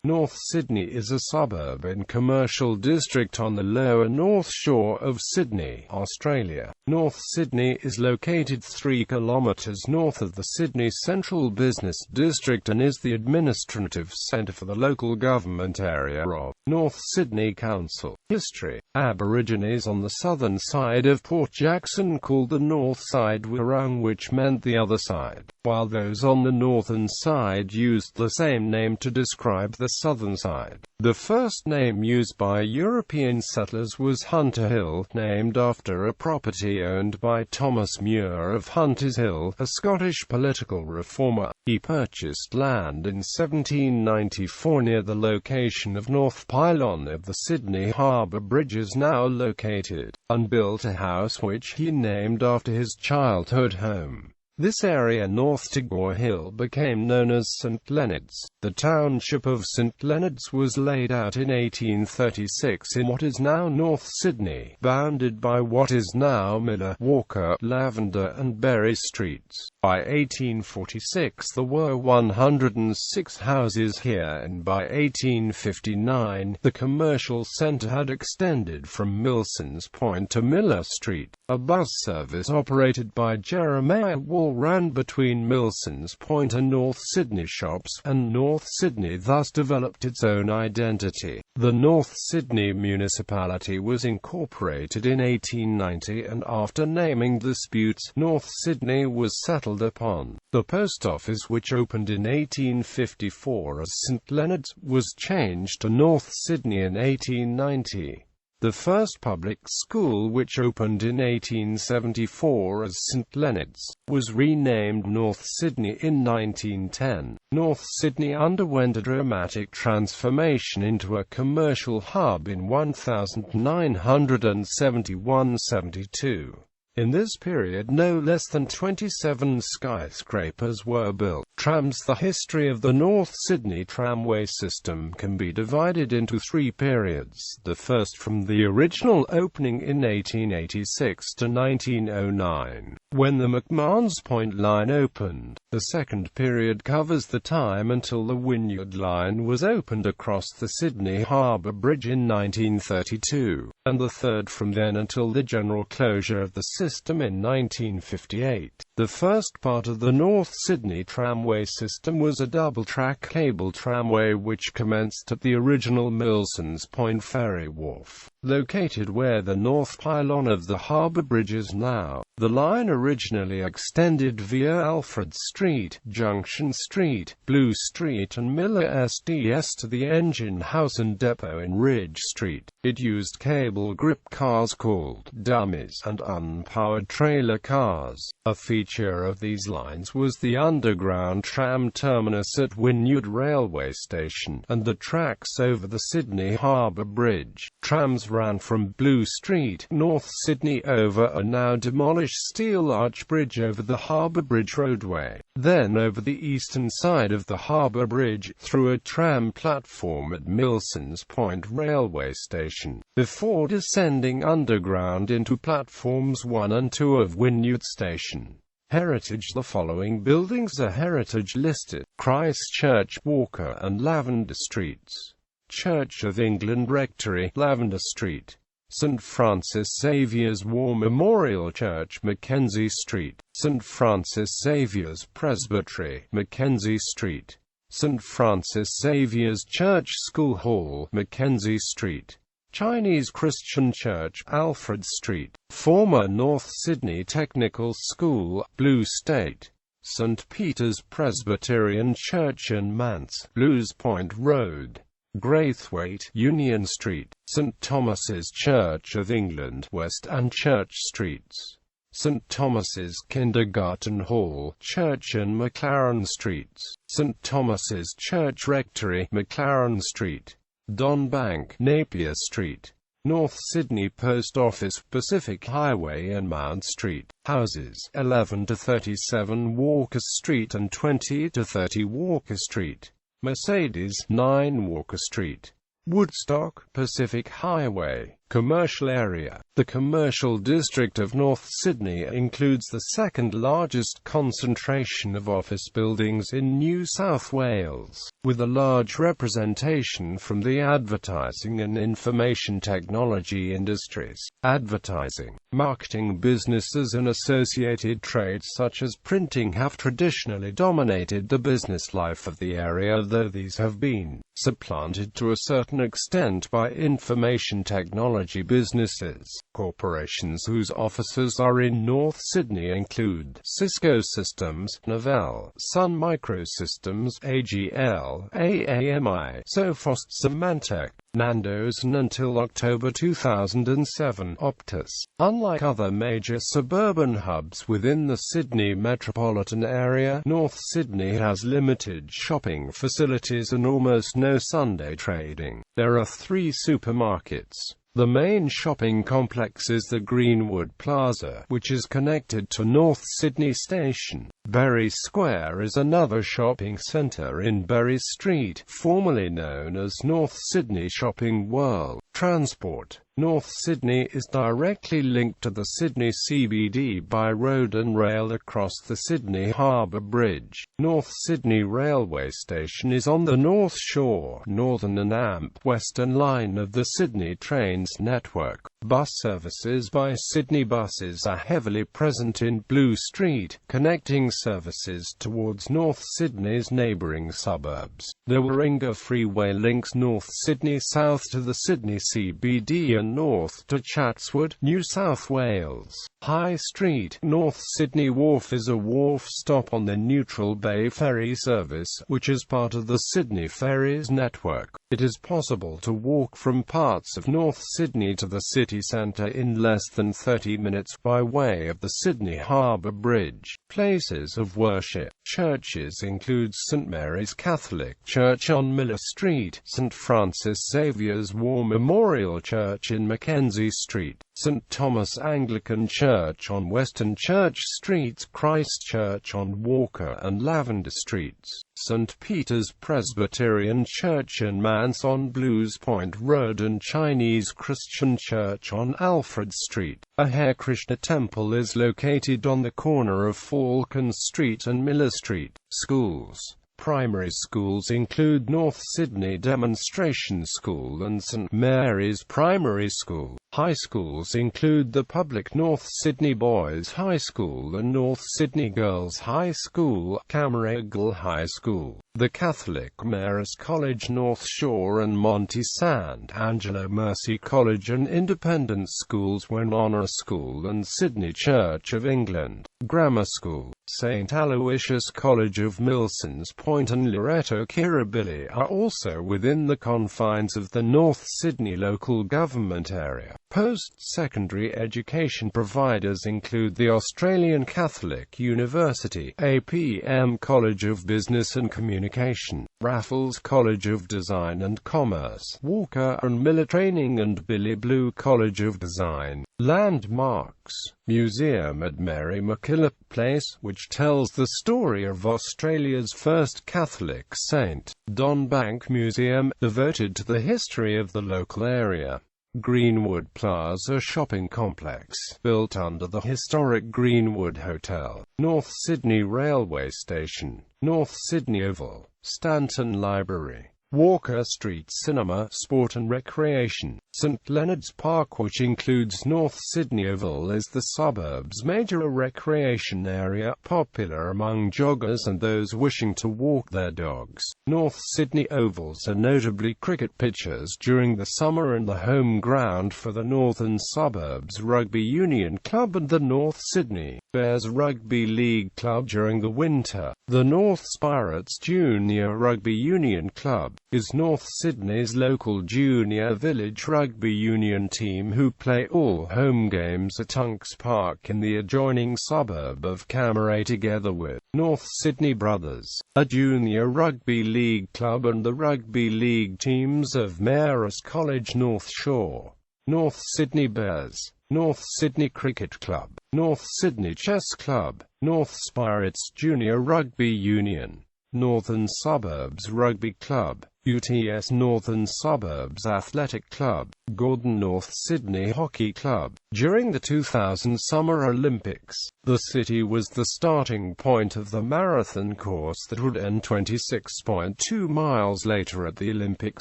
North Sydney is a suburb and commercial district on the lower north shore of Sydney, Australia. North Sydney is located 3 kilometres north of the Sydney Central Business District and is the administrative centre for the local government area of North Sydney Council. History: Aborigines on the southern side of Port Jackson called the north side Wirrung, which meant the other side, while those on the northern side used the same name to describe the southern side. The first name used by European settlers was Hunter Hill, named after a property owned by Thomas Muir of Hunters Hill, a Scottish political reformer. He purchased land in 1794 near the location of North Pylon of the Sydney Harbour Bridge is now located, and built a house which he named after his childhood home. This area north to Gore Hill became known as St Leonards. The township of St Leonards was laid out in 1836 in what is now North Sydney, bounded by what is now Miller, Walker, Lavender and Berry Streets. By 1846 there were 106 houses here, and by 1859 the commercial centre had extended from Milsons Point to Miller Street. A bus service operated by Jeremiah Wall ran between Milsons Point and North Sydney shops, and North Sydney thus developed its own identity. The North Sydney municipality was incorporated in 1890, and after naming disputes, North Sydney was settled upon. The post office, which opened in 1854 as St Leonards, was changed to North Sydney in 1890. The first public school, which opened in 1874 as St Leonards, was renamed North Sydney in 1910. North Sydney underwent a dramatic transformation into a commercial hub in 1971–72. In this period no less than 27 skyscrapers were built. Trams. The history of the North Sydney tramway system can be divided into 3 periods. The first from the original opening in 1886 to 1909, when the McMahon's Point line opened. The second period covers the time until the Wynyard line was opened across the Sydney Harbour Bridge in 1932, and the third from then until the general closure of the system in 1958. The first part of the North Sydney tramway system was a double-track cable tramway which commenced at the original Milsons Point ferry wharf, located where the North Pylon of the Harbour Bridge is now. The line originally extended via Alfred Street, Junction Street, Blue Street and Miller SDS to the engine house and depot in Ridge Street. It used cable grip cars called dummies and unpowered trailer cars. A feature of these lines was the underground tram terminus at Wynyard Railway Station, and the tracks over the Sydney Harbour Bridge. Trams ran from Blue Street, North Sydney over a now demolished steel arch bridge over the Harbour Bridge roadway, then over the eastern side of the Harbour Bridge, through a tram platform at Milsons Point Railway Station, before descending underground into platforms 1 and 2 of Wynyard Station. Heritage. The following buildings are heritage listed: Christchurch, Walker and Lavender Streets. Church of England Rectory, Lavender Street. St Francis Xavier's War Memorial Church, Mackenzie Street. St Francis Xavier's Presbytery, Mackenzie Street. St Francis Xavier's Church School Hall, Mackenzie Street. Chinese Christian Church, Alfred Street. Former North Sydney Technical School, Blue State. St Peter's Presbyterian Church in Mance, Blues Point Road. Graithwaite, Union Street. St Thomas's Church of England, West and Church Streets. St Thomas's Kindergarten Hall, Church in McLaren Streets. St Thomas's Church Rectory, McLaren Street. Don Bank, Napier Street. North Sydney Post Office, Pacific Highway and Mount Street. Houses, 11 to 37 Walker Street and 20 to 30 Walker Street. Mercedes, 9 Walker Street. Woodstock, Pacific Highway. Commercial area. The commercial district of North Sydney includes the second largest concentration of office buildings in New South Wales, with a large representation from the advertising and information technology industries. Advertising, marketing businesses and associated trades such as printing have traditionally dominated the business life of the area, though these have been supplanted to a certain extent by information technology businesses. Corporations whose offices are in North Sydney include Cisco Systems, Novell, Sun Microsystems, AGL, AAMI, Sophos, Symantec, Nando's, and until October 2007, Optus. Unlike other major suburban hubs within the Sydney metropolitan area, North Sydney has limited shopping facilities and almost no Sunday trading. There are 3 supermarkets. The main shopping complex is the Greenwood Plaza, which is connected to North Sydney Station. Berry Square is another shopping centre in Berry Street, formerly known as North Sydney Shopping World. Transport. North Sydney is directly linked to the Sydney CBD by road and rail across the Sydney Harbour Bridge. North Sydney Railway Station is on the North Shore, Northern and AMP Western line of the Sydney Trains network. Bus services by Sydney Buses are heavily present in Blue Street, connecting services towards North Sydney's neighbouring suburbs. The Warringah Freeway links North Sydney south to the Sydney CBD and north to Chatswood, New South Wales. High Street. North Sydney Wharf is a wharf stop on the Neutral Bay Ferry service, which is part of the Sydney Ferries network. It is possible to walk from parts of North Sydney to the city centre in less than 30 minutes by way of the Sydney Harbour Bridge. Places of worship. Churches include St Mary's Catholic Church on Miller Street, St Francis Xavier's War Memorial Church in Mackenzie Street, St Thomas Anglican Church on Western Church Street, Christ Church on Walker and Lavender Streets, St Peter's Presbyterian Church in Mance on Blues Point Road, and Chinese Christian Church on Alfred Street. A Hare Krishna temple is located on the corner of Falcon Street and Miller Street. Schools. Primary schools include North Sydney Demonstration School and St Mary's Primary School. High schools include the public North Sydney Boys High School and North Sydney Girls High School, Camaragal High School, the Catholic Marist College North Shore and Monty Sant Angelo Mercy College, and independent schools when Honour School and Sydney Church of England Grammar School. St Aloysius College of Milsons Point and Loreto Kirribilli are also within the confines of the North Sydney local government area. Post-secondary education providers include the Australian Catholic University, APM College of Business and Communication, Raffles College of Design and Commerce, Walker and Miller Training, and Billy Blue College of Design. Landmarks. Museum at Mary MacKillop Place, which tells the story of Australia's first Catholic saint. Donbank Museum, devoted to the history of the local area. Greenwood Plaza Shopping Complex, built under the historic Greenwood Hotel. North Sydney Railway Station, North Sydney Oval, Stanton Library, Walker Street Cinema, Sport and Recreation. St Leonard's Park, which includes North Sydney Oval, is the suburb's major recreation area, popular among joggers and those wishing to walk their dogs. North Sydney Ovals are notably cricket pitches during the summer and the home ground for the Northern Suburbs Rugby Union Club and the North Sydney Bears Rugby League Club during the winter. The North Pirates Junior Rugby Union Club is North Sydney's local junior village rugby union team who play all home games at Tunks Park in the adjoining suburb of Camaray, together with North Sydney Brothers, a junior rugby league club, and the rugby league teams of Marist College North Shore, North Sydney Bears, North Sydney Cricket Club, North Sydney Chess Club, North Pirates Junior Rugby Union, Northern Suburbs Rugby Club, UTS Northern Suburbs Athletic Club, Gordon.North Sydney Hockey Club. During the 2000 Summer Olympics, the city was the starting point of the marathon course that would end 26.2 miles later at the Olympic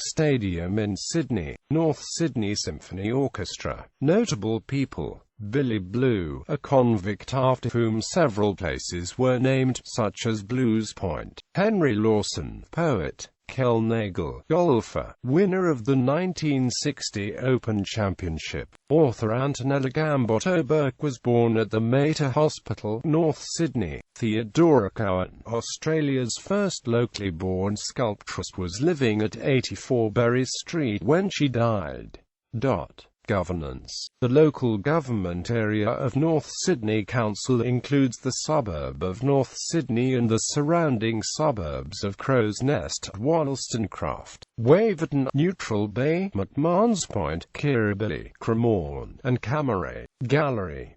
Stadium in Sydney. North Sydney Symphony Orchestra. Notable people: Billy Blue, a convict after whom several places were named, such as Blues Point. Henry Lawson, poet. Kel Nagle, golfer, winner of the 1960 Open Championship. Author Antonella Gambotto Burke was born at the Mater Hospital, North Sydney. Theodora Cowan, Australia's first locally born sculptress, was living at 84 Berry Street when she died. Governance. The local government area of North Sydney Council includes the suburb of North Sydney and the surrounding suburbs of Crow's Nest, Wollstonecraft, Waverton, Neutral Bay, McMahon's Point, Kirribilli, Cremorne, and Camaret. Gallery.